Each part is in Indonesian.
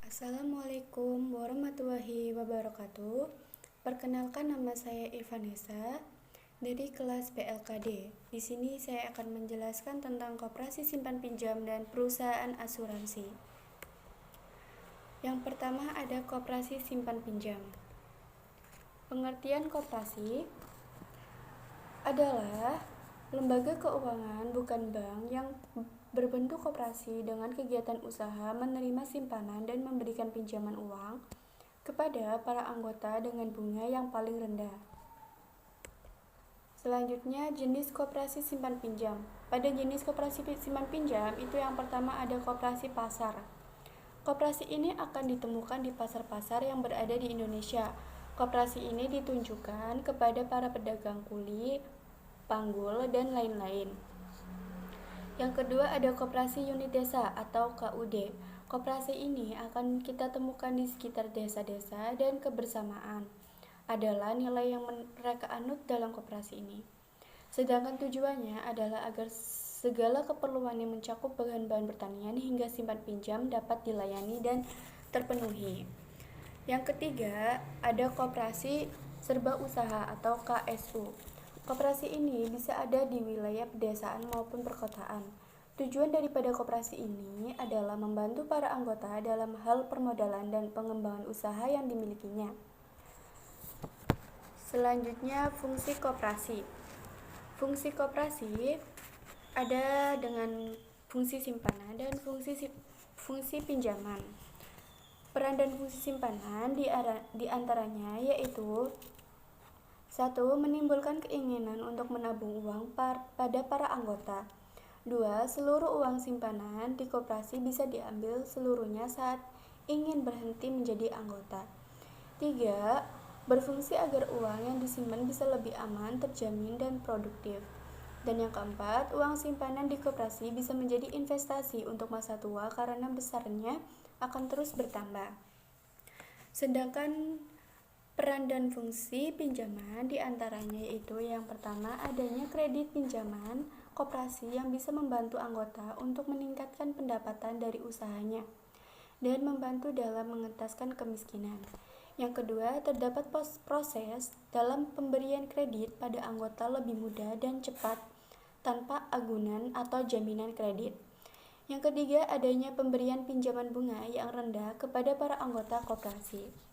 Assalamualaikum warahmatullahi wabarakatuh. Perkenalkan, nama saya Ivanesa dari kelas PLKD. Di sini saya akan menjelaskan tentang koperasi simpan pinjam dan perusahaan asuransi. Yang pertama ada koperasi simpan pinjam. Pengertian koperasi adalah lembaga keuangan bukan bank yang berbentuk koperasi dengan kegiatan usaha menerima simpanan dan memberikan pinjaman uang kepada para anggota dengan bunga yang paling rendah. Selanjutnya, jenis koperasi simpan pinjam. Pada jenis koperasi simpan pinjam itu yang pertama ada koperasi pasar. Koperasi ini akan ditemukan di pasar-pasar yang berada di Indonesia. Koperasi ini ditunjukkan kepada para pedagang kuli, panggul, dan lain-lain. Yang kedua ada koperasi unit desa atau KUD. Koperasi ini akan kita temukan di sekitar desa-desa dan kebersamaan adalah nilai yang mereka anut dalam koperasi ini. Sedangkan tujuannya adalah agar segala keperluan yang mencakup bahan-bahan pertanian hingga simpan pinjam dapat dilayani dan terpenuhi. Yang ketiga, ada koperasi serba usaha atau KSU. Koperasi ini bisa ada di wilayah pedesaan maupun perkotaan. Tujuan daripada koperasi ini adalah membantu para anggota dalam hal permodalan dan pengembangan usaha yang dimilikinya. Selanjutnya, fungsi koperasi. Fungsi koperasi ada dengan fungsi simpanan dan fungsi pinjaman. Peran dan fungsi simpanan di antaranya yaitu 1. Menimbulkan keinginan untuk menabung uang pada para anggota. 2. Seluruh uang simpanan di koperasi bisa diambil seluruhnya saat ingin berhenti menjadi anggota. 3. Berfungsi agar uang yang disimpan bisa lebih aman, terjamin, dan produktif. Dan yang keempat, uang simpanan di koperasi bisa menjadi investasi untuk masa tua karena besarnya akan terus bertambah. Sedangkan peran dan fungsi pinjaman diantaranya yaitu yang pertama adanya kredit pinjaman koperasi yang bisa membantu anggota untuk meningkatkan pendapatan dari usahanya dan membantu dalam mengentaskan kemiskinan. Yang kedua, terdapat proses dalam pemberian kredit pada anggota lebih mudah dan cepat tanpa agunan atau jaminan kredit. Yang ketiga, adanya pemberian pinjaman bunga yang rendah kepada para anggota koperasi.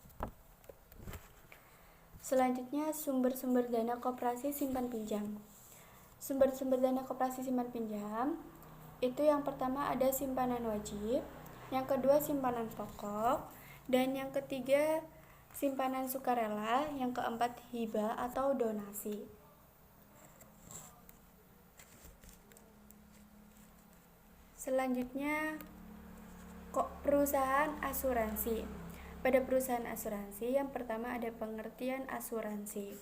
Selanjutnya, sumber-sumber dana koperasi simpan pinjam. Sumber-sumber dana koperasi simpan pinjam itu yang pertama ada simpanan wajib, yang kedua simpanan pokok, dan yang ketiga simpanan sukarela, yang keempat hibah atau donasi. Selanjutnya, perusahaan asuransi. Pada perusahaan asuransi, yang pertama ada pengertian asuransi.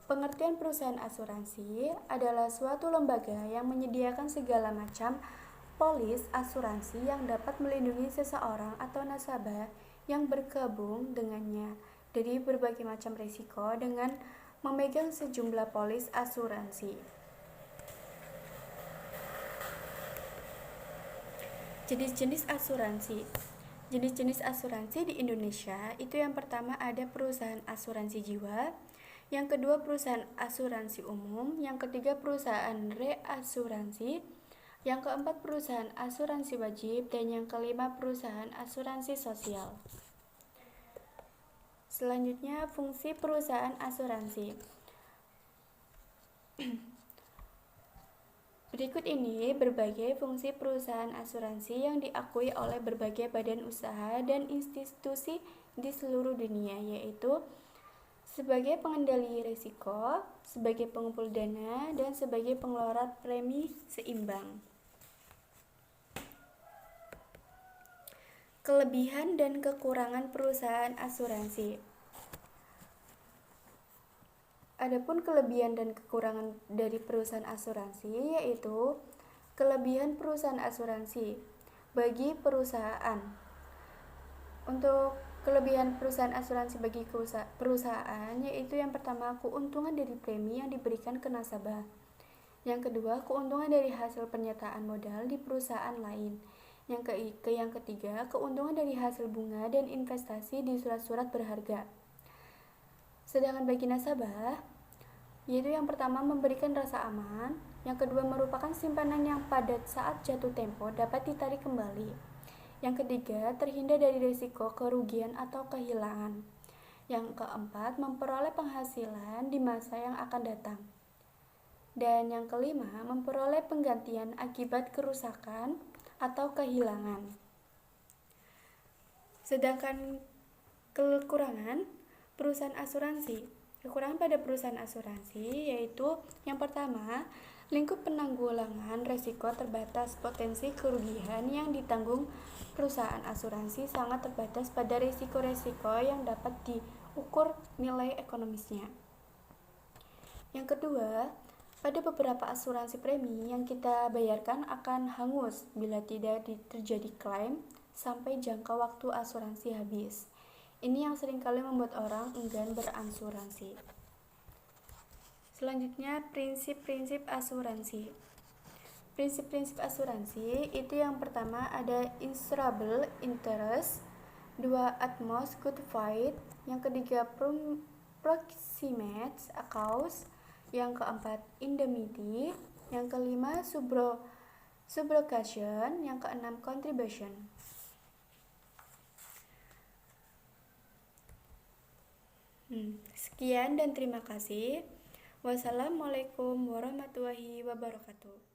Pengertian perusahaan asuransi adalah suatu lembaga yang menyediakan segala macam polis asuransi yang dapat melindungi seseorang atau nasabah yang bergabung dengannya dari berbagai macam risiko dengan memegang sejumlah polis asuransi. Jenis-jenis asuransi. Jenis-jenis asuransi di Indonesia itu yang pertama ada perusahaan asuransi jiwa, yang kedua perusahaan asuransi umum, yang ketiga perusahaan reasuransi, yang keempat perusahaan asuransi wajib, dan yang kelima perusahaan asuransi sosial. Selanjutnya, fungsi perusahaan asuransi. Berikut ini berbagai fungsi perusahaan asuransi yang diakui oleh berbagai badan usaha dan institusi di seluruh dunia, yaitu sebagai pengendali risiko, sebagai pengumpul dana, dan sebagai pengelola premi seimbang. Kelebihan dan kekurangan perusahaan asuransi. Adapun kelebihan dan kekurangan dari perusahaan asuransi yaitu kelebihan perusahaan asuransi bagi perusahaan. Untuk kelebihan perusahaan asuransi bagi perusahaan yaitu yang pertama keuntungan dari premi yang diberikan ke nasabah. Yang kedua, keuntungan dari hasil penyertaan modal di perusahaan lain. Yang ketiga, keuntungan dari hasil bunga dan investasi di surat-surat berharga. Sedangkan bagi nasabah, yaitu yang pertama memberikan rasa aman, yang kedua merupakan simpanan yang pada saat jatuh tempo dapat ditarik kembali. Yang ketiga, terhindar dari risiko kerugian atau kehilangan. Yang keempat, memperoleh penghasilan di masa yang akan datang. Dan yang kelima, memperoleh penggantian akibat kerusakan atau kehilangan. Sedangkan kekurangan perusahaan asuransi. Kekurangan pada perusahaan asuransi yaitu yang pertama, lingkup penanggulangan risiko terbatas. Potensi kerugian yang ditanggung perusahaan asuransi sangat terbatas pada risiko-risiko yang dapat diukur nilai ekonomisnya. Yang kedua, pada beberapa asuransi premi yang kita bayarkan akan hangus bila tidak terjadi klaim sampai jangka waktu asuransi habis. Ini yang seringkali membuat orang enggan berasuransi. Selanjutnya, prinsip-prinsip asuransi. Prinsip-prinsip asuransi itu yang pertama ada insurable interest, dua utmost good faith, yang ketiga proximate cause, yang keempat indemnity, yang kelima subrogation, yang keenam contribution. Sekian dan terima kasih. Wassalamualaikum warahmatullahi wabarakatuh.